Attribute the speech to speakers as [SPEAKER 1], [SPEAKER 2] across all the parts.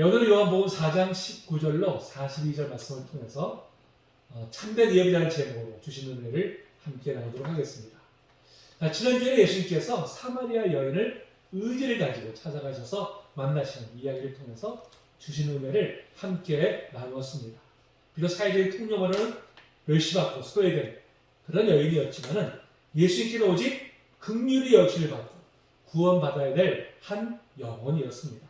[SPEAKER 1] 오늘 요한복음 4장 19절로 42절 말씀을 통해서 참된 예배라는 제목으로 주신 은혜를 함께 나누도록 하겠습니다. 지난주에 예수님께서 사마리아 여인을 의지를 가지고 찾아가셔서 만나시는 이야기를 통해서 주신 은혜를 함께 나누었습니다. 비록 사회적인 통념으로는 멸시받고 소외된 그런 여인이었지만 예수님께는 오직 긍휼히 여김을 받고 구원받아야 될 한 영혼이었습니다.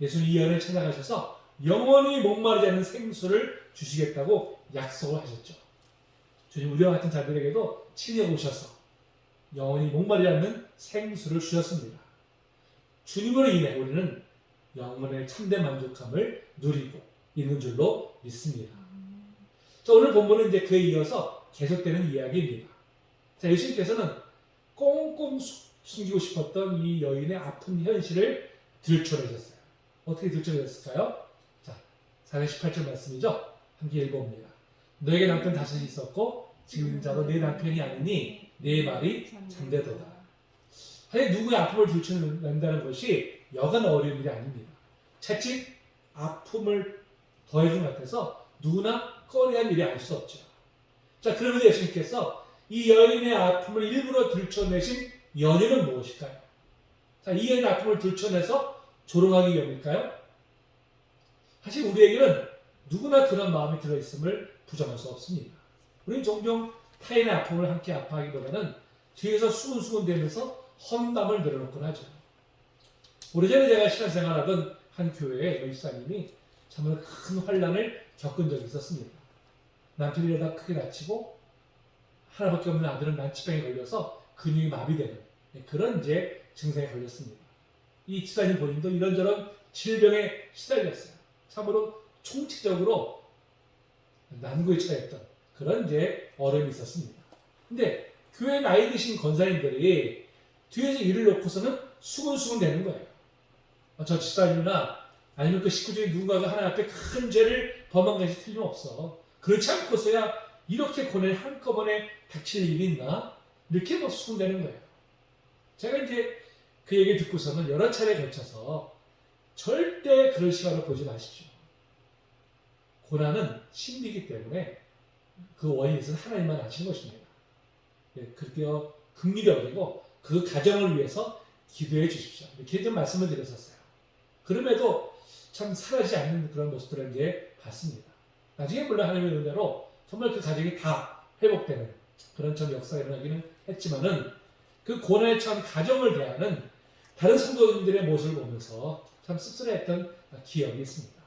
[SPEAKER 1] 예수님 이 여인을 찾아가셔서 영원히 목마르지 않는 생수를 주시겠다고 약속을 하셨죠. 주님 우리와 같은 자들에게도 친히 오셔서 영원히 목마르지 않는 생수를 주셨습니다. 주님으로 인해 우리는 영혼의 참된 만족함을 누리고 있는 줄로 믿습니다. 자, 오늘 본문은 이제 그에 이어서 계속되는 이야기입니다. 자, 예수님께서는 꽁꽁 숨기고 싶었던 이 여인의 아픈 현실을 들춰내셨어요. 어떻게 들춰내셨을까요? 자, 4장 18절 말씀이죠. 함께 읽어봅니다. 너에게 남편 다섯이 있었고 지금 자도 내 남편이 아니니 내 말이 참되도다. 사실 누구의 아픔을 들춰낸다는 것이 여간 어려운 일이 아닙니다. 자칫 아픔을 더해준 것 같아서 누구나 꺼려한 일이 아닐 수 없죠. 자, 그러면 예수님께서 이 여인의 아픔을 일부러 들춰내신 연유는 무엇일까요? 자, 이 여인의 아픔을 들춰내서 조롱하기 위함일까요? 사실 우리에게는 누구나 그런 마음이 들어있음을 부정할 수 없습니다. 우리는 종종 타인의 아픔을 함께 아파하기보다는 뒤에서 수근수근대면서 험담을 늘어놓곤 하죠. 오래전에 제가 신앙생활하던 한 교회의 목사님이 정말 큰 환난을 겪은 적이 있었습니다. 남편이 이러다 크게 다치고 하나밖에 없는 아들은 난치병에 걸려서 근육이 마비되는 그런 이제 증상에 걸렸습니다. 이 집사님 본인도 이런저런 질병에 시달렸어요. 참으로 총체적으로 난구에 처했던 그런 이제 어려움이 있었습니다. 근데 교회 나이 드신 권사님들이 뒤에서 일을 놓고서는 수근수근 되는 거예요. 저 집사님이나 아니면 그 식구 중에 누군가가 하나님 앞에 큰 죄를 범한 것이 틀림없어. 그렇지 않고서야 이렇게 고난이 한꺼번에 닥칠 일이 있나? 이렇게 뭐 수긍되는 거예요. 제가 이제 그 얘기를 듣고서는 여러 차례 걸쳐서 절대 그런 시간을 보지 마십시오. 고난은 신비이기 때문에 그 원인은 하나님만 아시는 것입니다. 그렇게 긍휼히 여기고 그 가정을 위해서 기도해 주십시오. 이렇게 좀 말씀을 드렸었어요. 그럼에도 참 사라지지 않는 그런 모습들을 이제 봤습니다. 나중에 물론 하나님의 은혜로 정말 그 가정이 다 회복되는 그런 전 역사가 일어나기는 했지만은 그 고난에 처한 가정을 대하는 다른 성도님들의 모습을 보면서 참 씁쓸했던 기억이 있습니다.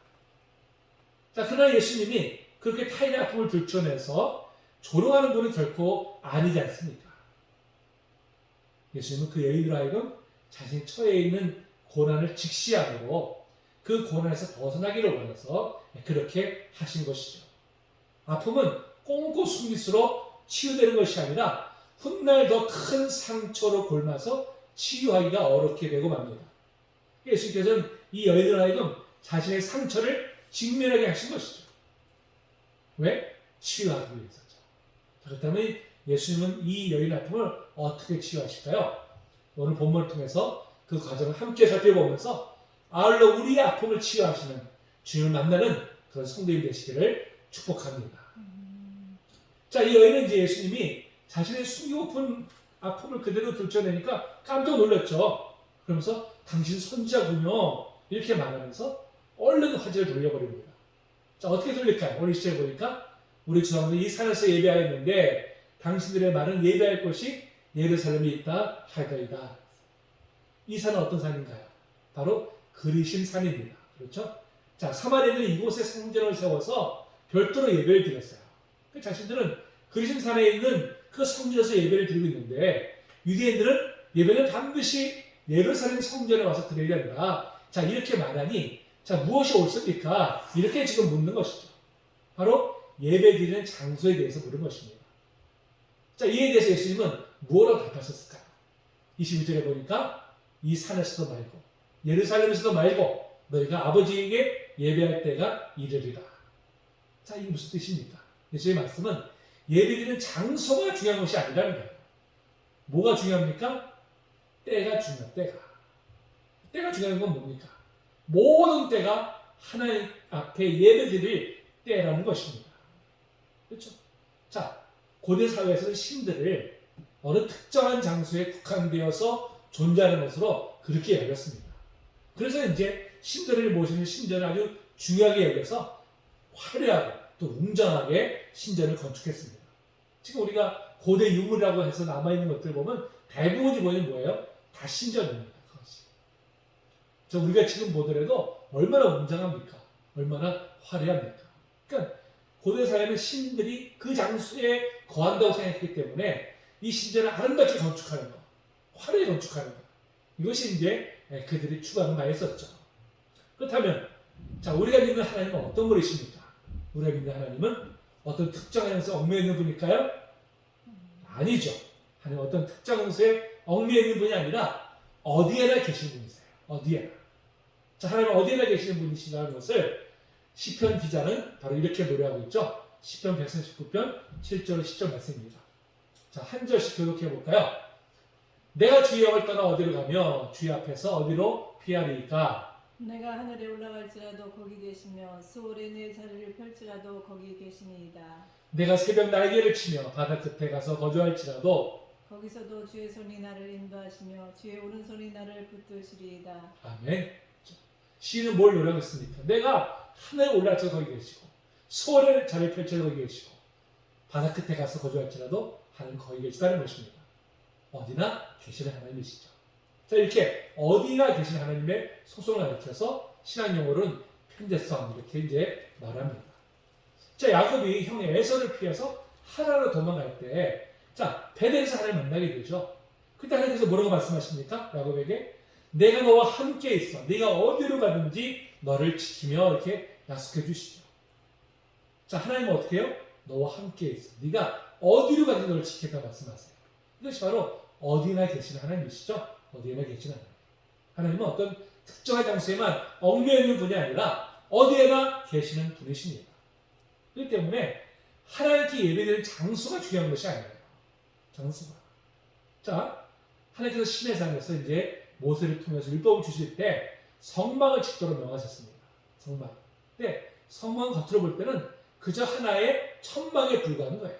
[SPEAKER 1] 자, 그러나 예수님이 그렇게 타인의 아픔을 들춰내서 조롱하는 분은 결코 아니지 않습니까? 예수님은 그 여인으로 하여금 자신이 처해 있는 고난을 직시하고 그 고난에서 벗어나기를 원해서 그렇게 하신 것이죠. 아픔은 꽁꽁 숨길수록 치유되는 것이 아니라 훗날 더 큰 상처로 골마서 치유하기가 어렵게 되고 맙니다. 예수님께서는 이 여인으로 하여금 자신의 상처를 직면하게 하신 것이죠. 왜? 치유하기 위해서죠. 그렇다면 예수님은 이 여인의 아픔을 어떻게 치유하실까요? 오늘 본문을 통해서 그 과정을 함께 살펴보면서 아울러 우리의 아픔을 치유하시는 주님을 만나는 그런 성도님 되시기를 축복합니다. 자, 이 여인은 이제 예수님이 자신의 숨기고픈 아픔을 그대로 들춰내니까 깜짝 놀랐죠. 그러면서 당신 선지자군요. 이렇게 말하면서 얼른 화제를 돌려버립니다. 자, 어떻게 돌릴까요? 오늘 시절에 보니까 우리 조상들이 이 산에서 예배하였는데 당신들의 말은 예배할 곳이 예루살렘에 있다 하더이다. 이 산은 어떤 산인가요? 바로 그리심 산입니다. 그렇죠? 자, 사마리아인들은 이곳에 성전을 세워서 별도로 예배를 드렸어요. 그 자신들은 그리심 산에 있는 그 성전에서 예배를 드리고 있는데 유대인들은 예배는 반드시 예루살렘 성전에 와서 드려야 된다. 자, 이렇게 말하니 자, 무엇이 옳습니까? 이렇게 지금 묻는 것이죠. 바로 예배 드리는 장소에 대해서 물은 것입니다. 자, 이에 대해서 예수님은 뭐라고 답하셨을까요? 22절에 보니까 이 산에서도 말고 예루살렘에서도 말고 너희가 아버지에게 예배할 때가 이르리라. 자, 이게 무슨 뜻입니까? 예수의 말씀은 예배드리는 장소가 중요한 것이 아니라는 거예요. 뭐가 중요합니까? 때가 중요한 때가. 때가 중요한 건 뭡니까? 모든 때가 하나님 앞에 예배드릴 때라는 것입니다. 그렇죠? 자, 고대 사회에서는 신들을 어느 특정한 장소에 국한되어서 존재하는 것으로 그렇게 여겼습니다. 그래서 이제 신들을 모시는 신전을 아주 중요하게 여겨서 화려하고 또 웅장하게 신전을 건축했습니다. 지금 우리가 고대 유물이라고 해서 남아있는 것들 보면 대부분이 뭐예요? 다 신전입니다. 그것이. 저 우리가 지금 보더라도 얼마나 웅장합니까? 얼마나 화려합니까? 그러니까 고대 사회는 신들이 그 장소에 거한다고 생각했기 때문에 이 신전을 아름답게 건축하는 것, 화려하게 건축하는 것, 이것이 이제 그들이 추구하는 바였었죠. 그렇다면 자, 우리가 믿는 하나님은 어떤 분이십니까? 우리가 믿는 하나님은 어떤 특정한 장소에 얽매여 있는 분일까요? 아니죠. 하나님은 어떤 특정 장소에 얽매여 있는 분이 아니라 어디에나 계신 분이세요. 어디에나. 자, 하나님은 어디에나 계시는 분이시라는 것을 시편 기자는 바로 이렇게 노래하고 있죠. 시편 139편 7절 10절 말씀입니다. 자, 한 절씩 교독해 볼까요? 내가 주의 영을 떠나 어디로 가며 주의 앞에서 어디로 피하리이까?
[SPEAKER 2] 내가 하늘에 올라갈지라도 거기 계시며 수월에 내 자리를 펼치라도 거기 계시니이다.
[SPEAKER 1] 내가 새벽 날개를 치며 바다 끝에 가서 거주할지라도
[SPEAKER 2] 거기서도 주의 손이 나를 인도하시며 주의 오른손이 나를 붙드시리이다.
[SPEAKER 1] 아멘. 시인은 뭘 노력했습니까? 내가 하늘에 올라갈지라도 거기 계시고 수월에 자리를 펼쳐도 거기 계시고 바다 끝에 가서 거주할지라도 하나님 거기 계시다는 것입니다. 어디나 계시는 하나님이시죠. 자, 이렇게 어디나 계신 하나님의 소속을 가리켜서 신학 용어로는 편재성 이렇게 이제 말합니다. 자, 야곱이 형 에서를 피해서 하란으로 도망갈 때, 자, 베델에서 하나님을 만나게 되죠. 그때 하나님께서 뭐라고 말씀하십니까? 야곱에게 내가 너와 함께 있어. 네가 어디로 가든지 너를 지키며 이렇게 약속해 주시죠. 자, 하나님은 어떻게 해요? 너와 함께 있어. 네가 어디로 가든지 너를 지키겠다 말씀하세요. 이것이 바로 어디나 계시는 하나님이시죠. 어디에나 계시는 하나님. 하나님은 어떤 특정한 장소에만 얽매여 있는 분이 아니라 어디에나 계시는 분이십니다. 그렇기 때문에 하나님께 예배드리는 장소가 중요한 것이 아니에요. 장소가. 자, 하나님께서 시내산에서 이제 모세를 통해서 율법을 주실 때 성막을 짓도록 명하셨습니다. 성막. 근데 성막은 겉으로 볼 때는 그저 하나의 천막에 불과한 거예요.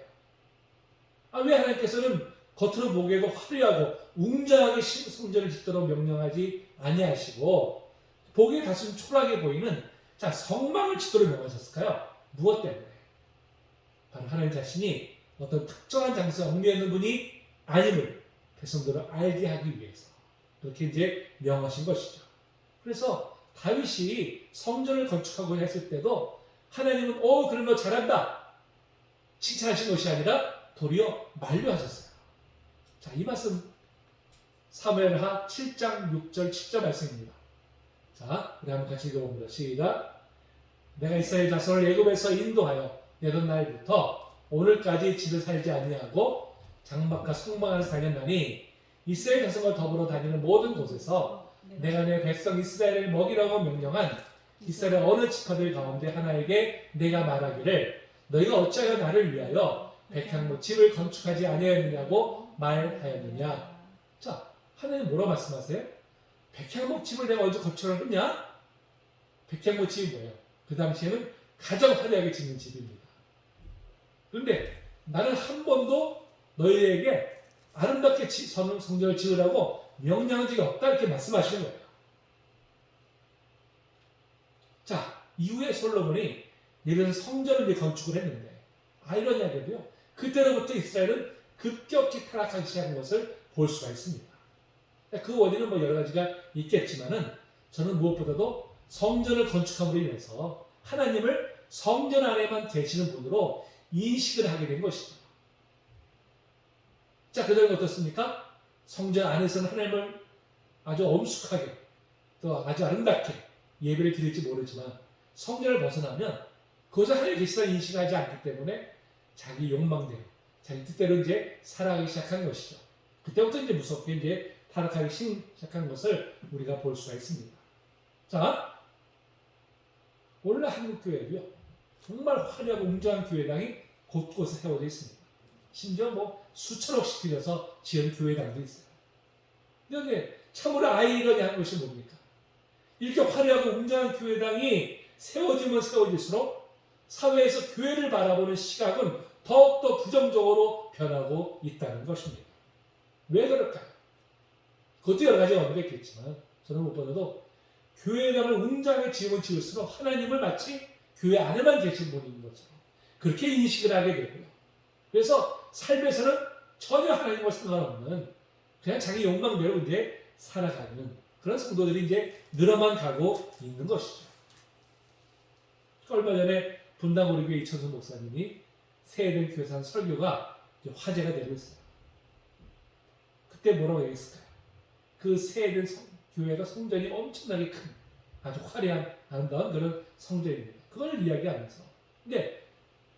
[SPEAKER 1] 아, 왜 하나님께서는 겉으로 보기에도 화려하고 웅장하게 성전을 짓도록 명령하지 아니하시고 보기에 다소 초라하게 보이는 자, 성막을 짓도록 명하셨을까요? 무엇 때문에? 바로 하나님 자신이 어떤 특정한 장소에 얽매여 있는 분이 아님을 백성들을 알게 하기 위해서 그렇게 이제 명하신 것이죠. 그래서 다윗이 성전을 건축하고 했을 때도 하나님은 그럼 너 잘한다 칭찬하신 것이 아니라 도리어 만류하셨어요. 자, 이 말씀 사무엘하 7장 6절 7절 말씀입니다. 자, 우리 한번 같이 읽어봅니다. 시작. 내가 이스라엘 자손을 애굽에서 인도하여 내던 날부터 오늘까지 집에 살지 아니하고 장막과 성막 안에서 다녔나니 이스라엘 자손과 더불어 다니는 모든 곳에서 내가 내 백성 이스라엘을 먹이라고 명령한 이스라엘 어느 지파들 가운데 하나에게 내가 말하기를 너희가 어찌하여 나를 위하여 백향목 집을 건축하지 아니하였느냐고 말하였느냐. 자, 하나님 뭐라고 말씀하세요? 백향목 집을 내가 언제 건축을 했냐? 백향목 집이 뭐예요? 그 당시에는 가장 화려하게 짓는 집입니다. 그런데 나는 한 번도 너희에게 아름답게 성전을 지으라고 명령한 적이 없다 이렇게 말씀하시는 거예요. 자, 이후에 솔로몬이 예를 들어서 성전을 건축을 했는데 아이러니하게도요. 그때로부터 이스라엘은 급격히 타락하기 시작한 것을 볼 수가 있습니다. 그 원인은 뭐 여러 가지가 있겠지만은 저는 무엇보다도 성전을 건축함으로 인해서 하나님을 성전 안에만 계시는 분으로 인식을 하게 된 것이죠. 자, 그다음에 어떻습니까? 성전 안에서는 하나님을 아주 엄숙하게 또 아주 아름답게 예배를 드릴지 모르지만 성전을 벗어나면 그것을 하나님 계시다는 인식을 하지 않기 때문에 자기 욕망대로 자기 뜻대로 이제 살아가기 시작한 것이죠. 그때부터 이제 무섭게 이제 타락하기 시작한 것을 우리가 볼 수가 있습니다. 자, 오늘날 한국교회도요, 정말 화려하고 웅장한 교회당이 곳곳에 세워져 있습니다. 심지어 뭐 수천억씩 들여서 지은 교회당도 있어요. 그런데 참으로 아이러니한 것이 뭡니까? 이렇게 화려하고 웅장한 교회당이 세워지면 세워질수록 사회에서 교회를 바라보는 시각은 더욱더 부정적으로 변하고 있다는 것입니다. 왜 그럴까요? 그것도 여러 가지 원인가 있겠지만 저는 무엇보다도 교회당을 웅장하게 지으면 지을수록 하나님을 마치 교회 안에만 계신 분인 것처럼 그렇게 인식을 하게 되고요. 그래서 삶에서는 전혀 하나님과 상관없는 그냥 자기 욕망대로 이제 살아가는 그런 성도들이 이제 늘어만 가고 있는 것이죠. 얼마 전에 분당 우리교회 이천수 목사님이 세해된 교회에서 한 설교가 화제가 되고 있어요. 그때 뭐라고 얘기했을까요? 그 세해된 교회가 성전이 엄청나게 큰 아주 화려한 아름다운 그런 성전입니다. 그걸 이야기하면서 근데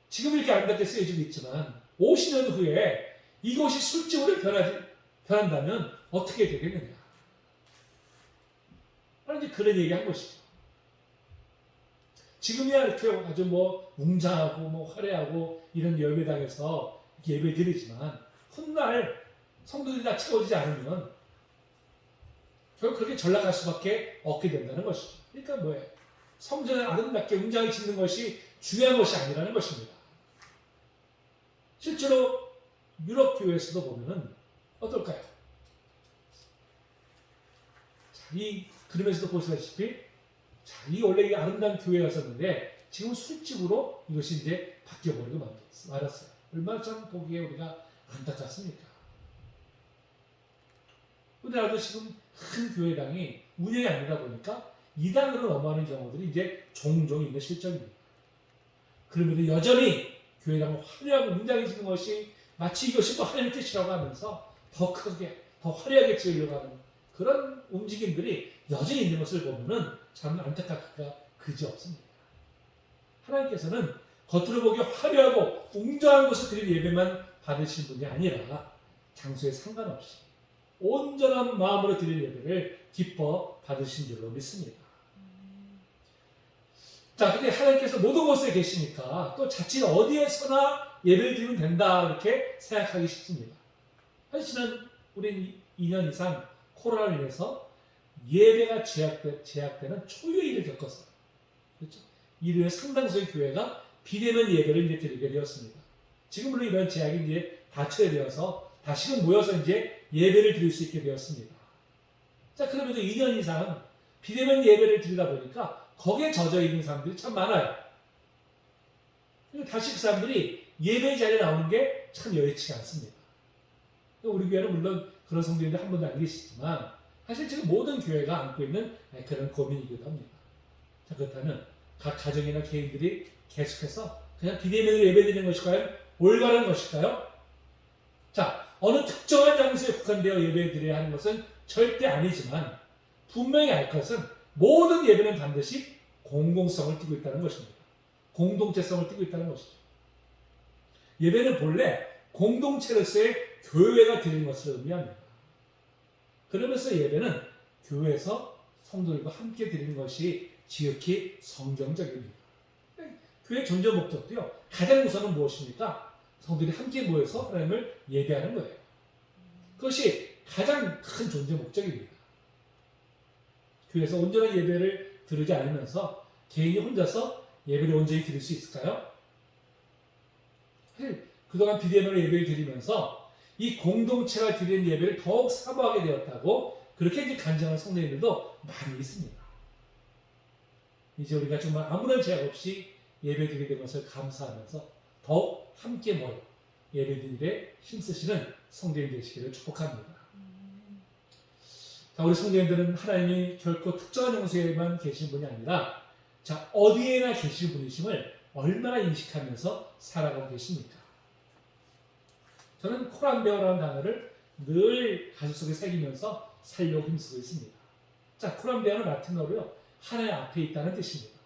[SPEAKER 1] 지금 이렇게 아름답게 쓰여지고 있지만 50년 후에 이곳이 술집으로 변한다면 어떻게 되겠느냐. 이제 그런 얘기한 것이죠. 지금이야 이렇게 아주 웅장하고 화려하고 이런 예배당에서 예배 드리지만 훗날 성도들이 다 채워지지 않으면 결국 그렇게 전락할 수밖에 없게 된다는 것이죠. 그러니까 뭐예요? 성전을 아름답게 웅장하게 짓는 것이 중요한 것이 아니라는 것입니다. 실제로 유럽 교회에서도 보면은 어떨까요? 그러면서도 보시다시피 이 원래 이 아름다운 교회였었는데 지금 술집으로 이것이 이제 바뀌어버리고 말았어요. 얼마나 참 보기에 우리가 안타깝습니까? 우리나라도 지금 큰 교회당이 운영이 안 되다 보니까 이단으로 넘어가는 경우들이 이제 종종 있는 실정입니다. 그러면 여전히 교회당을 화려하고 웅장해지는 것이 마치 이것이 하나님의 뜻이라고 하면서 더 크게, 더 화려하게 지으려고 하는 그런 움직임들이 여전히 있는 것을 보면은 참 안타깝기가 그지없습니다. 하나님께서는 겉으로 보기 화려하고 웅장한 곳을 드린 예배만 받으신 분이 아니라 장소에 상관없이 온전한 마음으로 드린 예배를 기뻐 받으신 줄로 믿습니다. 자, 근데 하나님께서 모든 곳에 계시니까 또 자칫 어디에서나 예배를 드리면 된다 이렇게 생각하기 쉽습니다. 사실은 우린 2년 이상 코로나로 인해서 예배가 제약되는 초유의를 겪었어요. 그렇죠? 이후에 상당수의 교회가 비대면 예배를 이제 드리게 되었습니다. 지금 물론 이런 제약이 이제 다 처리되어서 다시금 모여서 이제 예배를 드릴 수 있게 되었습니다. 자, 그러면서 2년 이상 비대면 예배를 드리다 보니까 거기에 젖어 있는 사람들이 참 많아요. 다시 그 사람들이 예배 자리에 나오는 게 참 여의치가 않습니다. 우리 교회는 물론 그런 성도님들 한 분도 안 계시지만 사실 지금 모든 교회가 안고 있는 그런 고민이기도 합니다. 자, 그렇다면 각 가정이나 개인들이 계속해서 그냥 비대면으로 예배드리는 것이 과연 올바른 것일까요? 자, 어느 특정한 장소에 국한되어 예배드려야 하는 것은 절대 아니지만 분명히 알 것은 모든 예배는 반드시 공공성을 띠고 있다는 것입니다. 공동체성을 띠고 있다는 것이죠. 예배는 본래 공동체로서의 교회가 드리는 것을 의미합니다. 그러면서 예배는 교회에서 성도들과 함께 드리는 것이 지극히 성경적입니다. 교회 존재 목적도요, 가장 우선은 무엇입니까? 성도들이 함께 모여서 하나님을 예배하는 거예요. 그것이 가장 큰 존재 목적입니다. 교회에서 온전한 예배를 드리지 않으면서 개인이 혼자서 예배를 온전히 드릴 수 있을까요? 사실 그동안 비대면으로 예배를 드리면서 이 공동체가 드리는 예배를 더욱 사모하게 되었다고 그렇게 이제 간증하는 성도님들도 많이 있습니다. 이제 우리가 정말 아무런 제약 없이 예배 드리게 된 것을 감사하면서 더욱 함께 모여 예배 드리에 힘쓰시는 성도님 되시기를 축복합니다. 자, 우리 성도님들은 하나님이 결코 특정한 장소에만 계신 분이 아니라 자, 어디에나 계신 분이심을 얼마나 인식하면서 살아가고 계십니까? 저는 코란베어라는 단어를 늘 가슴속에 새기면서 살려고 힘쓰고 있습니다. 자, 코란베어는 라틴어로요, 하나님 앞에 있다는 뜻입니다.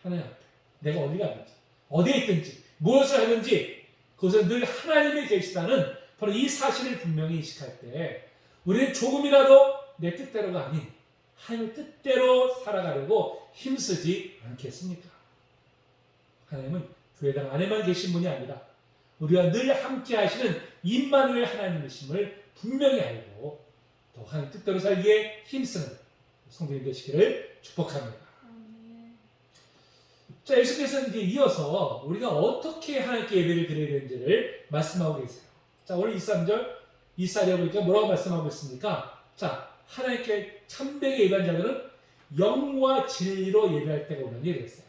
[SPEAKER 1] 하나님 앞에. 내가 어디 가든지, 어디에 있든지, 무엇을 하든지, 그것은 늘 하나님이 계시다는 바로 이 사실을 분명히 인식할 때, 우리는 조금이라도 내 뜻대로가 아닌 하나님의 뜻대로 살아가려고 힘쓰지 않겠습니까? 하나님은 교회당 안에만 계신 분이 아니라 우리와 늘 함께 하시는 임마누엘 하나님이심을 분명히 알고 또 하나님 뜻대로 살기에 힘쓰는 성도님 되시기를 축복합니다.
[SPEAKER 2] 아멘.
[SPEAKER 1] 자, 예수께서 이제 이어서 우리가 어떻게 하나님께 예배를 드려야 되는지를 말씀하고 계세요. 자, 오늘 23절, 24절 보니까 뭐라고 말씀하고 있습니까? 자, 하나님께 참되게 예배한 자들은 영과 진리로 예배할 때가 오나니 그랬어요.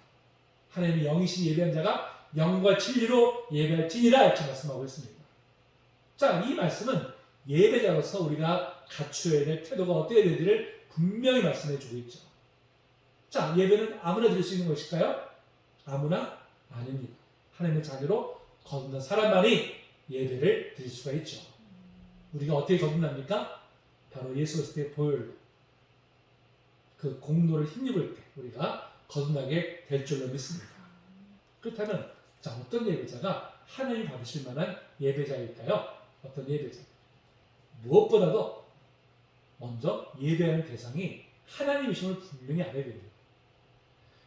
[SPEAKER 1] 하나님의 영이신 예배한 자가 영과 진리로 예배할지니라 이렇게 말씀하고 있습니다. 자, 이 말씀은 예배자로서 우리가 갖추어야 될 태도가 어떻게 되는지를 분명히 말씀해 주고 있죠. 자, 예배는 아무나 드릴 수 있는 것일까요? 아무나 아닙니다. 하나님의 자녀로 거듭난 사람만이 예배를 드릴 수가 있죠. 우리가 어떻게 거듭납니까? 바로 예수 그리스도의 보혈로 그 공로를 힘입을 때 우리가 거듭나게 될 줄로 믿습니다. 그렇다면 자, 어떤 예배자가 하나님 받으실 만한 예배자일까요? 어떤 예배자? 무엇보다도 먼저 예배하는 대상이 하나님이심을 분명히 알아야 됩니다.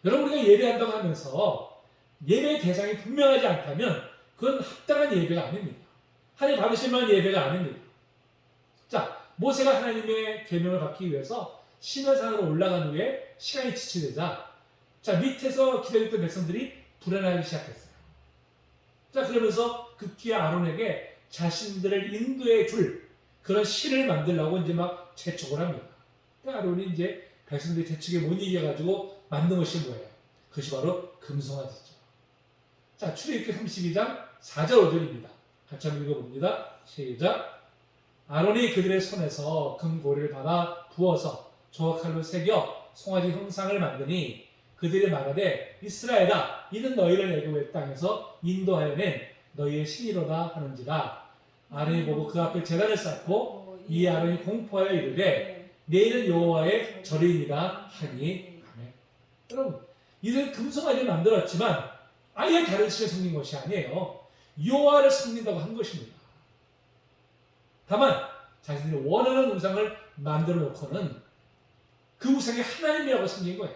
[SPEAKER 1] 여러분, 우리가 예배한다고 하면서 예배의 대상이 분명하지 않다면 그건 합당한 예배가 아닙니다. 하나님 받으실 만한 예배가 아닙니다. 자, 모세가 하나님의 계명을 받기 위해서 시내산으로 올라간 후에 시간이 지체되자 자, 밑에서 기다렸던 백성들이 불안하기 시작했어요. 자, 그러면서 급기야 아론에게 자신들을 인도해 줄 그런 실을 만들려고 이제 막 재촉을 합니다. 그러니까 아론이 이제 백성들이 재촉에 못 이겨가지고 만든 것이 뭐예요? 그것이 바로 금송아지죠. 자, 출애굽기 32장 4절 5절입니다. 같이 한번 읽어봅니다. 시작. 아론이 그들의 손에서 금고리를 받아 부어서 조각칼로 새겨 송아지 형상을 만드니 그들이 말하되 이스라엘아 이는 너희를 애굽의 땅에서 인도하여 낸 너희의 신이로다 하는지라. 아론이 보고 그 앞에 제단을 쌓고 이 아론이 공포하여 이르되 내일은 여호와의 절이니라 하니. 아멘. 여러분, 이들 금송아지를 만들었지만 아예 다른 신을 섬긴 것이 아니에요. 여호와를 섬긴다고 한 것입니다. 다만 자신들이 원하는 우상을 만들어 놓고는 그 우상이 하나님이라고 섬긴 거예요.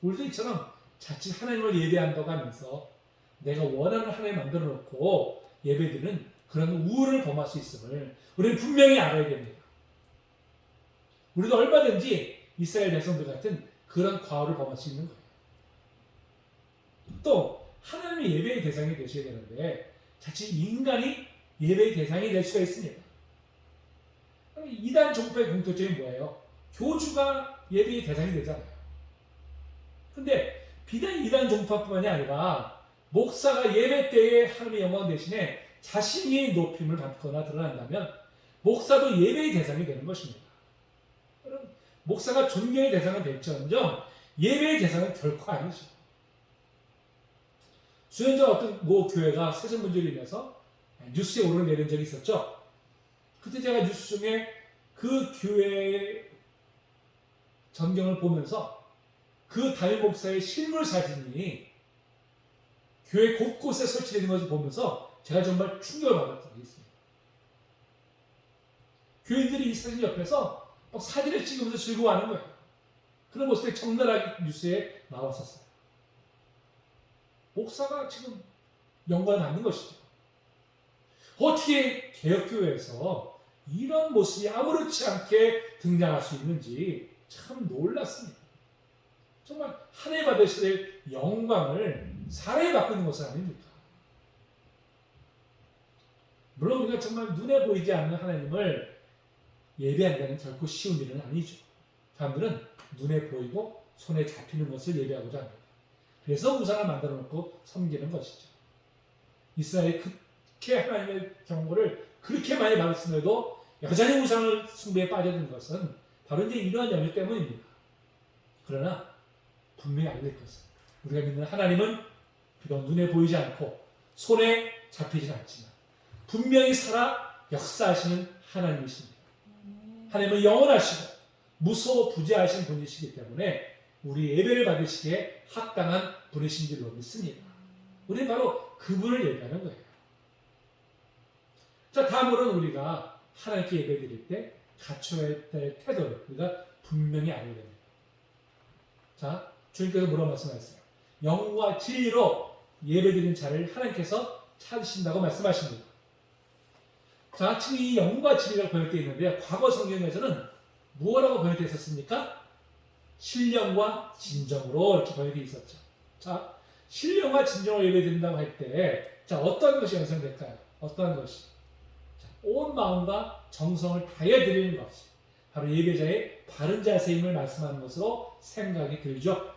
[SPEAKER 1] 우리도 이처럼 자칫 하나님을 예배한다고 하면서 내가 원하는 하나님을 만들어 놓고 예배드리는 그런 우를 범할 수 있음을 우리는 분명히 알아야 됩니다. 우리도 얼마든지 이스라엘 백성들 같은 그런 과오를 범할 수 있는 거예요. 또 하나님의 예배의 대상이 되셔야 되는데 자칫 인간이 예배의 대상이 될 수가 있습니다. 이단 종파의 공통점이 뭐예요? 교주가 예배의 대상이 되잖아요. 근데 비단 이단 종파뿐만이 아니라 목사가 예배 때에 하나님의 영광 대신에 자신이 높임을 받거나 드러난다면 목사도 예배의 대상이 되는 것입니다. 여러분, 목사가 존경의 대상은 될지언정 예배의 대상은 결코 아니죠. 수년 전 어떤 모 교회가 세상 문제로 인해서 뉴스에 오르내린 적이 있었죠. 그때 제가 뉴스 중에 그 교회의 전경을 보면서 그 담임 목사의 실물 사진이 교회 곳곳에 설치되는 것을 보면서 제가 정말 충격을 받았던 적이 있습니다. 교인들이 이 사진 옆에서 막 사진을 찍으면서 즐거워하는 거예요. 그런 모습이 적나라하게 뉴스에 나왔었어요. 목사가 지금 영광을 받는 것이죠. 어떻게 개혁교회에서 이런 모습이 아무렇지 않게 등장할 수 있는지 참 놀랐습니다. 정말 하나님 받으셔야 될 영광을 사람이 바꾸는 것은 아닙니까? 물론 우리가 정말 눈에 보이지 않는 하나님을 예배한다는 결코 쉬운 일은 아니죠. 사람들은 눈에 보이고 손에 잡히는 것을 예배하고자 합니다. 그래서 우상을 만들어 놓고 섬기는 것이죠. 이스라엘이 그렇게 하나님의 경고를 그렇게 많이 받았음에도 여전히 우상을 숭배에 빠져든 것은 바로 이제 이러한 연유 때문입니다. 그러나 분명히 알릴 것은 우리가 믿는 하나님은 비록 눈에 보이지 않고 손에 잡히진 않지만 분명히 살아 역사하시는 하나님이십니다. 하나님은 영원하시고 무소부재하신 분이시기 때문에 우리 예배를 받으시기에 합당한 분이신 줄로 믿습니다. 우리는 바로 그분을 예배하는 거예요. 자, 다음으로는 우리가 하나님께 예배 드릴 때 갖춰야 될 태도를 우리가 분명히 알아야 됩니다. 자, 주님께서 뭐라고 말씀하셨어요? 영과 진리로 예배드린 자를 하나님께서 찾으신다고 말씀하십니다. 자, 지금 이 영과 진리라고 번역되어 있는데요. 과거 성경에서는 무엇라고 번역되어 있었습니까? 신령과 진정으로 이렇게 번역되어 있었죠. 자, 신령과 진정으로 예배드린다고 할 때, 자, 어떤 것이 연상될까요? 어떠한 것이? 자, 온 마음과 정성을 다해 드리는 것이 바로 예배자의 바른 자세임을 말씀하는 것으로 생각이 들죠.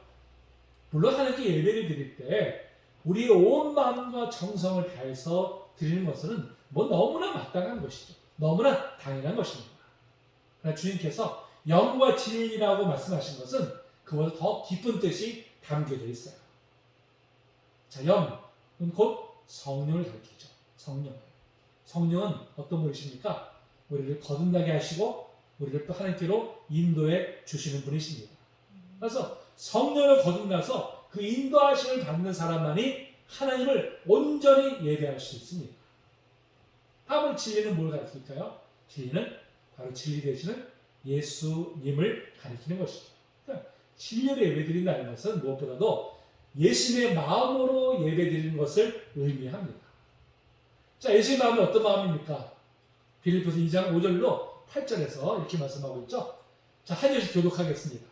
[SPEAKER 1] 물론 하나님께 예배를 드릴 때 우리의 온 마음과 정성을 다해서 드리는 것은 뭐 너무나 마땅한 것이죠. 너무나 당연한 것입니다. 그러나 주님께서 영과 진리라고 말씀하신 것은 그보다 더 깊은 뜻이 담겨져 있어요. 자, 영은 곧 성령을 가리키죠. 성령. 성령은 어떤 분이십니까? 우리를 거듭나게 하시고 우리를 또 하나님께로 인도해 주시는 분이십니다. 그래서 성령을 거듭나서 그 인도하심을 받는 사람만이 하나님을 온전히 예배할 수 있습니다. 다음은 진리는 뭘 가르칠까요? 진리는 바로 진리 되시는 예수님을 가리키는 것이죠. 그러니까 진리로 예배드린다는 것은 무엇보다도 예수님의 마음으로 예배드리는 것을 의미합니다. 자, 예수님의 마음이 어떤 마음입니까? 빌립보서 2장 5절로 8절에서 이렇게 말씀하고 있죠. 자, 한 절씩 교독하겠습니다.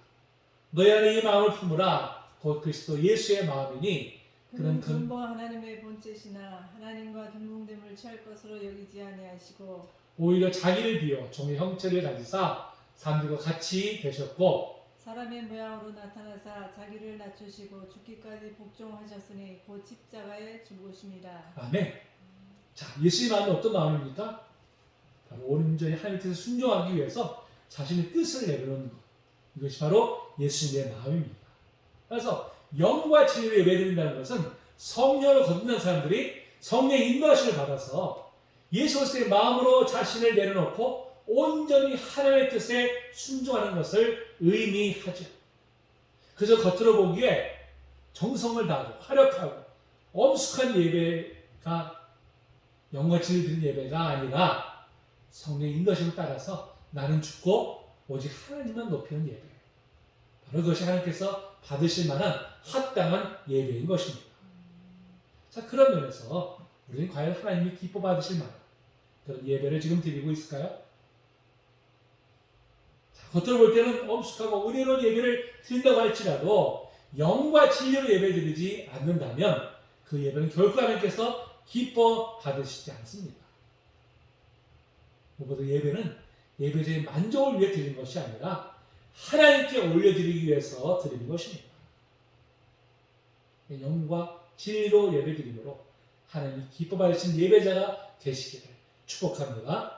[SPEAKER 1] 너희 안에 이 마음을 품으라. 곧 그리스도 예수의 마음이니
[SPEAKER 2] 그는 근본 하나님의 본체시나 하나님과 동등됨을 취할 것으로 여기지 아니하시고
[SPEAKER 1] 오히려 자기를 비워 종의 형체를 가지사 사람들과 같이 되셨고
[SPEAKER 2] 사람의 모양으로 나타나사 자기를 낮추시고 죽기까지 복종하셨으니 곧 십자가에 죽으심이라.
[SPEAKER 1] 아멘. 자, 예수의 마음은 어떤 마음입니까? 바로 온전히 하나님 뜻에 순종하기 위해서 자신의 뜻을 내려놓는 것. 이것이 바로 예수님의 마음입니다. 그래서 영과 진리로 예배드린다는 것은 성령을 거듭난 사람들이 성령의 인도하심을 받아서 예수 그리스도의 마음으로 자신을 내려놓고 온전히 하나님의 뜻에 순종하는 것을 의미하죠. 그저 겉으로 보기에 정성을 다하고 화력하고 엄숙한 예배가 영과 진리를 드리는 예배가 아니라 성령의 인도하심을 따라서 나는 죽고 오직 하나님만 높이는 예배. 바로 그것이 하나님께서 받으실 만한 합당한 예배인 것입니다. 자, 그런 면에서 우리는 과연 하나님이 기뻐 받으실 만한 그런 예배를 지금 드리고 있을까요? 자, 겉으로 볼 때는 엄숙하고 은혜로운 예배를 드린다고 할지라도 영과 진리로 예배 드리지 않는다면 그 예배는 결코 하나님께서 기뻐 받으시지 않습니다. 무엇보다 예배는 예배자의 만족을 위해 드리는 것이 아니라 하나님께 올려드리기 위해서 드리는 것입니다. 영과 진리로 예배드림으로 하나님이 기뻐 받으신 예배자가 되시기를 축복합니다.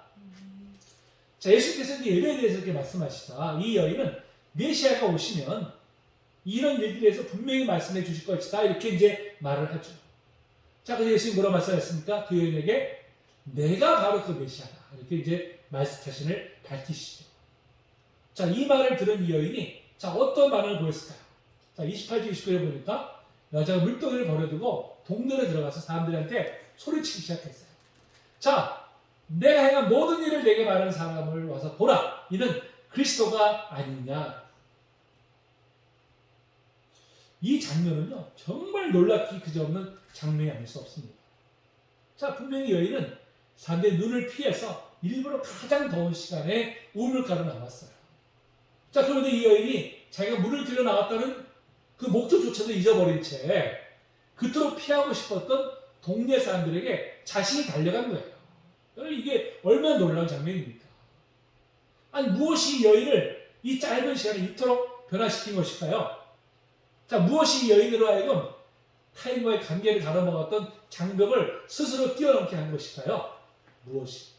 [SPEAKER 1] 자, 예수께서 예배에 대해서 이렇게 말씀하시다. 이 여인은 메시아가 오시면 이런 일들에 대해서 분명히 말씀해 주실 것이다. 이렇게 이제 말을 하죠. 자, 그래서 예수님이 뭐라고 말씀하셨습니까? 그 여인에게 내가 바로 그 메시아다. 이렇게 이제 말씀 자신을 밝히시죠. 자, 이 말을 들은 이 여인이 자, 어떤 반응을 보였을까요? 자, 28절 29절에 보니까 여자가 물동이를 버려두고 동네에 들어가서 사람들한테 소리치기 시작했어요. 자, 내가 행한 모든 일을 내게 말하는 사람을 와서 보라. 이는 그리스도가 아니냐. 이 장면은요, 정말 놀랍기 그지없는 장면이 아닐 수 없습니다. 자, 분명히 여인은 사람들의 눈을 피해서 일부러 가장 더운 시간에 우물가로 나왔어요. 자, 그런데 이 여인이 자기가 물을 들여 나왔다는 그 목적조차도 잊어버린 채 그토록 피하고 싶었던 동네 사람들에게 자신이 달려간 거예요. 이게 얼마나 놀라운 장면입니까? 아니, 무엇이 이 여인을 이 짧은 시간에 이토록 변화시킨 것일까요? 자, 무엇이 이 여인으로 하여금 타인과의 관계를 가로막았던 장벽을 스스로 뛰어넘게 한 것일까요? 무엇이?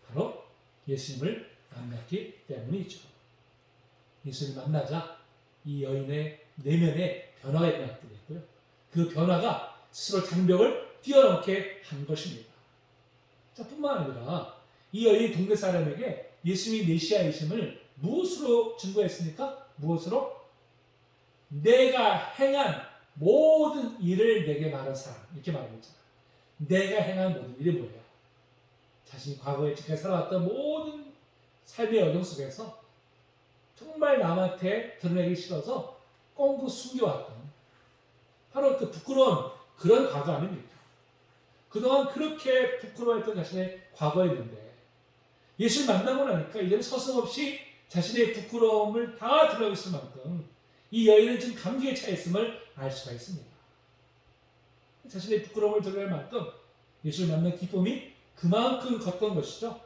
[SPEAKER 1] 바로 예수님을 만났기 때문이죠. 예수님을 만나자 이 여인의 내면에 변화가 일어났고요. 그 변화가 스스로 장벽을 뛰어넘게 한 것입니다. 자, 뿐만 아니라 이 여인이 동네 사람에게 예수님이 메시아이심을 무엇으로 증거했습니까? 무엇으로? 내가 행한 모든 일을 내게 말한 사람. 이렇게 말합니다. 내가 행한 모든 일이 뭐예요? 자신이 과거에 지금까지 살아왔던 모든 삶의 여정 속에서 정말 남한테 드러내기 싫어서 꽁꽁 숨겨왔던 바로 그 부끄러운 그런 과거 아닙니까? 그동안 그렇게 부끄러워했던 자신의 과거였는데 예수를 만나고 나니까 이제는 서슴없이 자신의 부끄러움을 다 드러내고 있을 만큼 이 여인은 지금 감격에 차 있음을 알 수가 있습니다. 자신의 부끄러움을 드러낼 만큼 예수를 만난 기쁨이 그만큼 컸던 것이죠.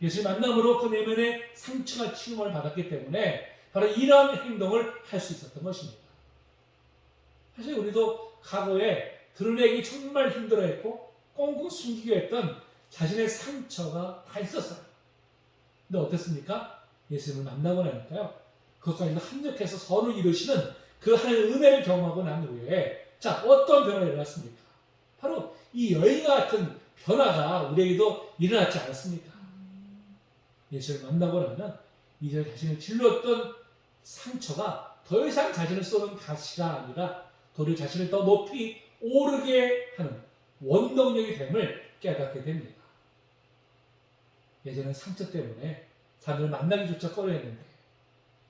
[SPEAKER 1] 예수를 만남으로 그 내면의 상처가 치유를 받았기 때문에 바로 이러한 행동을 할 수 있었던 것입니다. 사실 우리도 과거에 드러내기 정말 힘들어했고 꽁꽁 숨기려 했던 자신의 상처가 다 있었어요. 근데 어땠습니까? 예수님을 만나고 나니까요. 그것까지도 합력해서 서로 이루시는 그 하나님의 은혜를 경험하고 난 후에 자, 어떤 변화가 일어났습니까? 바로 이 여인과 같은 변화가 우리에게도 일어났지 않았습니까? 예수를 만나고 나면 이제 자신을 질렀던 상처가 더 이상 자신을 쏘는 가시가 아니라 도리어 자신을 더 높이 오르게 하는 원동력이 됨을 깨닫게 됩니다. 예전엔 상처 때문에 사람을 만나기조차 꺼려했는데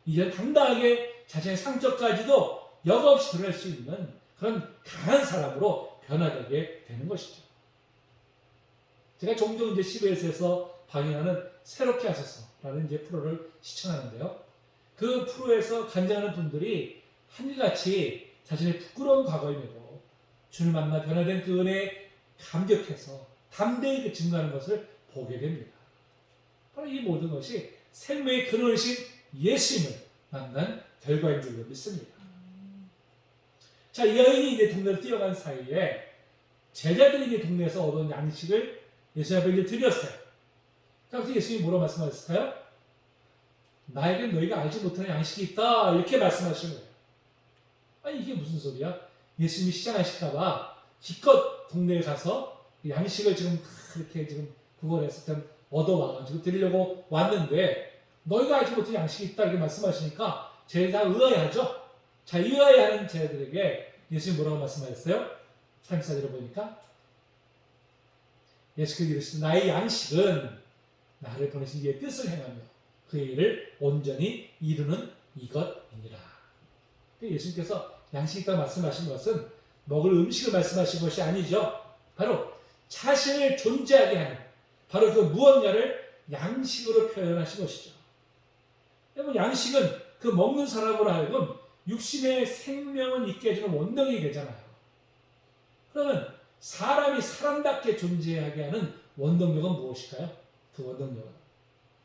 [SPEAKER 1] 이제는 당당하게 자신의 상처까지도 역없이 드러낼 수 있는 그런 강한 사람으로 변화되게 되는 것이죠. 제가 종종 이제 CBS에서 방영하는 새롭게 하소서라는 이제 프로를 시청하는데요. 그 프로에서 간증하는 분들이 한결같이 자신의 부끄러운 과거임에도 주를 만나 변화된 그 은혜에 감격해서 담대히 증거하는 것을 보게 됩니다. 바로 이 모든 것이 생명의 근원이신 예수님을 만난 결과인 줄로 믿습니다. 자, 이 여인이 이제 동네를 뛰어간 사이에 제자들이 이제 동네에서 얻은 양식을 예수 앞에 이제 드렸어요. 그래서 예수님이 뭐라고 말씀하셨을까요? 나에게 너희가 알지 못하는 양식이 있다. 이렇게 말씀하시는 거예요. 아니, 이게 무슨 소리야? 예수님이 시장하실까봐 기껏 동네에 가서 양식을 지금 이렇게 지금 구걸해서 얻어와가지고 드리려고 왔는데 너희가 알지 못하는 양식이 있다. 이렇게 말씀하시니까 쟤들이 다 의아해하죠? 자, 의아해하는 쟤들에게 예수님이 뭐라고 말씀하셨어요? 34절을 보니까 예수께서 이르시되 나의 양식은 나를 보내신 이의 뜻을 행하며 그의 일을 온전히 이루는 이것이니라. 예수님께서 양식이 있다고 말씀하신 것은 먹을 음식을 말씀하신 것이 아니죠. 바로 자신을 존재하게 하는 바로 그 무언가를 양식으로 표현하신 것이죠. 여러분, 양식은 그 먹는 사람으로 하여금 육신의 생명을 있게 해주는 원동력이 되잖아요. 그러면 사람이 사람답게 존재하게 하는 원동력은 무엇일까요? 그 원동력은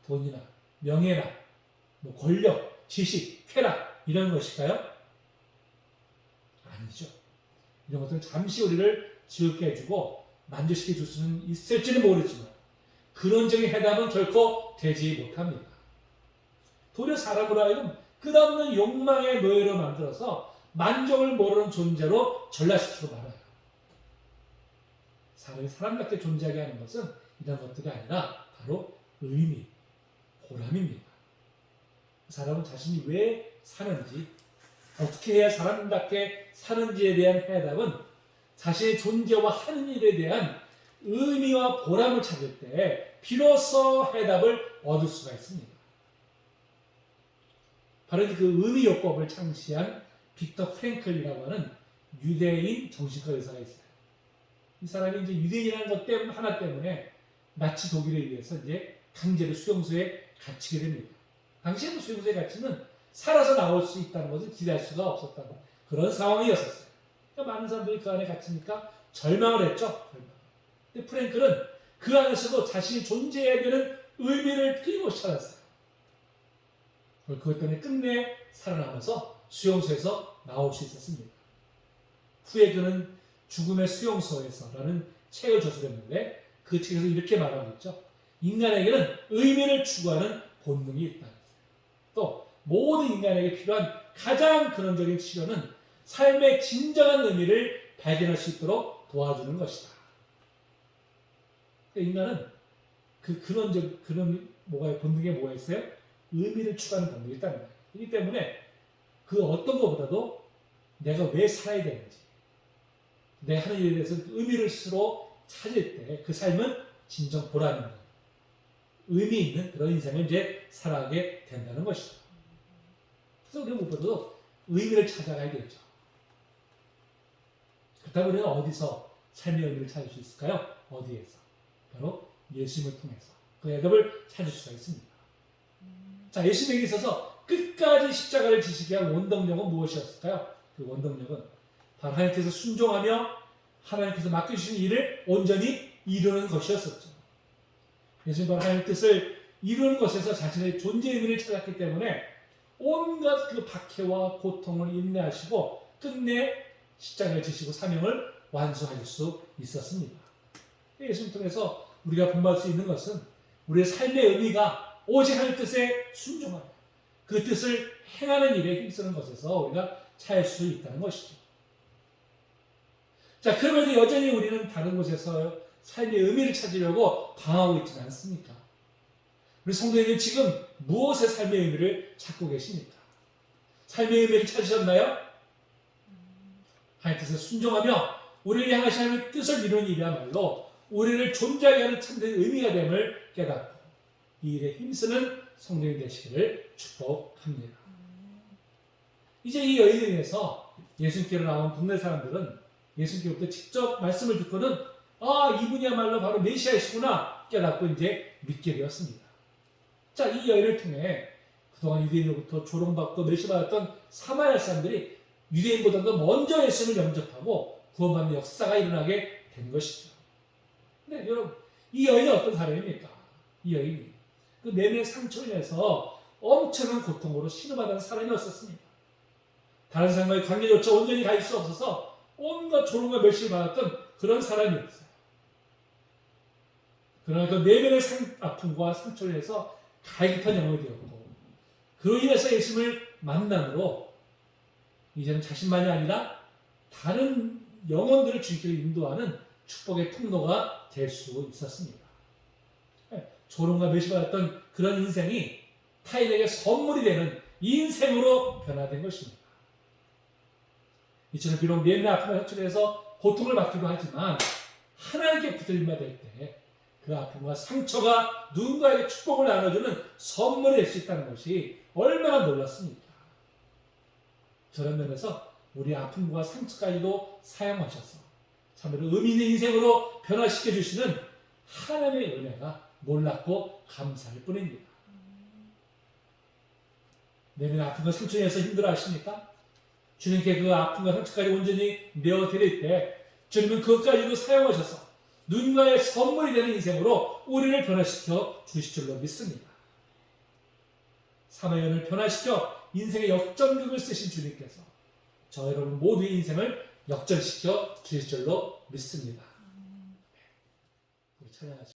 [SPEAKER 1] 돈이나 명예나 뭐 권력, 지식, 쾌락 이런 것일까요? 아니죠. 이런 것들은 잠시 우리를 즐겁게 해주고 만족시켜 줄 수는 있을지는 모르지만 근원적인 해답은 결코 되지 못합니다. 도리어 사람으로 하여금 끝없는 욕망의 노예로 만들어서 만족을 모르는 존재로 전락시키고 말아요. 사람이 사람답게 존재하게 하는 것은 이런 것들이 아니라 바로 의미, 보람입니다. 사람은 자신이 왜 사는지, 어떻게 해야 사람답게 사는지에 대한 해답은 자신의 존재와 하는 일에 대한 의미와 보람을 찾을 때 비로소 해답을 얻을 수가 있습니다. 바로 그 의미요법을 창시한 빅터 프랭클이라고 하는 유대인 정신과 의사가 있어요. 이 사람이 이제 유대인이라는 것 때문에 하나 때문에 나치 독일에 의해서 이제 강제로 수용소에 갇히게 됩니다. 당시에는 수용소에 갇히면 살아서 나올 수 있다는 것을 기대할 수가 없었다고 그런 상황이었었어요. 그러니까 많은 사람들이 그 안에 갇히니까 절망을 했죠. 근데 프랭클은 그 안에서도 자신이 존재해야 되는 의미를 끊임없이 찾았어요. 그것 때문에 끝내 살아남아서 수용소에서 나올 수 있었습니다. 후에 그는 죽음의 수용소에서라는 책을 저술했는데 그 책에서 이렇게 말하고 있죠. 인간에게는 의미를 추구하는 본능이 있다. 또 모든 인간에게 필요한 가장 근원적인 치료는 삶의 진정한 의미를 발견할 수 있도록 도와주는 것이다. 그러니까 인간은 그 근원적 그런 본능에 뭐가 있어요? 의미를 추구하는 본능이 있다는 거예요. 그렇기 때문에 그 어떤 것보다도 내가 왜 살아야 되는지, 내 하는 일에 대해서 의미를 스스로 찾을 때 그 삶은 진정 보람 있는, 의미 있는 그런 인생을 이제 살아가게 된다는 것이죠. 그래서 우리가 무엇보다도 의미를 찾아가야 되죠. 그렇다면 우리가 어디서 삶의 의미를 찾을 수 있을까요? 어디에서? 바로 예수님을 통해서 그 해답을 찾을 수가 있습니다. 자, 예수님에게 있어서 끝까지 십자가를 지시게 한 원동력은 무엇이었을까요? 그 원동력은 바로 하나님께서 순종하며 하나님께서 맡겨주신 일을 온전히 이루는 것이었었죠. 예수님 바로 하나님의 뜻을 이루는 것에서 자신의 존재 의미를 찾았기 때문에 온갖 그 박해와 고통을 인내하시고 끝내 십자가를 지시고 사명을 완수할 수 있었습니다. 예수님 통해서 우리가 본받을 수 있는 것은 우리의 삶의 의미가 오직 하나님의 뜻에 순종하며 그 뜻을 행하는 일에 힘쓰는 것에서 우리가 찾을 수 있다는 것이죠. 자, 그럼에도 여전히 우리는 다른 곳에서 삶의 의미를 찾으려고 방황하고 있지는 않습니까? 우리 성도님은 지금 무엇의 삶의 의미를 찾고 계십니까? 삶의 의미를 찾으셨나요? 하나님의 뜻에 순종하며 우리를 향하신 하나님의 뜻을 이루는 일이야말로 우리를 존재하게 하는 참된 의미가 됨을 깨닫고 이 일에 힘쓰는 성도님 되시기를 축복합니다. 이제 이 여인에 대해서 예수님께로 나온 동네 사람들은 예수님께로부터 직접 말씀을 듣고는 이분이야말로 바로 메시아이시구나 깨닫고 이제 믿게 되었습니다. 자, 이 여인을 통해 그동안 유대인으로부터 조롱받고 멸시받았던 사마리아 사람들이 유대인보다도 먼저 예수님을 영접하고 구원받는 역사가 일어나게 된 것이죠. 근데 여러분, 이 여인이 어떤 사람입니까? 이 여인이 그 내면의 상처를 인해서 엄청난 고통으로 신음하던 사람이었습니다. 다른 사람과의 관계조차 온전히 가질 수 없어서 온갖 조롱과 멸시를 받았던 그런 사람이었어요. 그러나 그 내면의 아픔과 상처를 인해서 갈급한 영혼이 되었고 그로 인해서 예수님을 만남으로 이제는 자신만이 아니라 다른 영혼들을 주님께로 인도하는 축복의 통로가 될 수 있었습니다. 조롱과 멸시받았던 그런 인생이 타인에게 선물이 되는 인생으로 변화된 것입니다. 이처럼 비록 내면의 아픔을 호출해서 고통을 받기도 하지만 하나님께 붙들림 받을 때 그 아픔과 상처가 누군가에게 축복을 나눠주는 선물이 될 수 있다는 것이 얼마나 놀랐습니까? 저런 면에서 우리 아픔과 상처까지도 사용하셔서 참으로 의미 있는 인생으로 변화시켜 주시는 하나님의 은혜가 놀랍고 감사할 뿐입니다. 내면의 아픔과 상처에 의해서 힘들어 하십니까? 주님께 그 아픔과 상처까지 온전히 내어드릴 때 주님은 그것까지도 사용하셔서 누군가의 선물이 되는 인생으로 우리를 변화시켜 주실 줄로 믿습니다. 사마리아인을 변화시켜 인생의 역전극을 쓰신 주님께서 저 여러분 모두의 인생을 역전시켜 주실 줄로 믿습니다. 우리 찬양하시죠.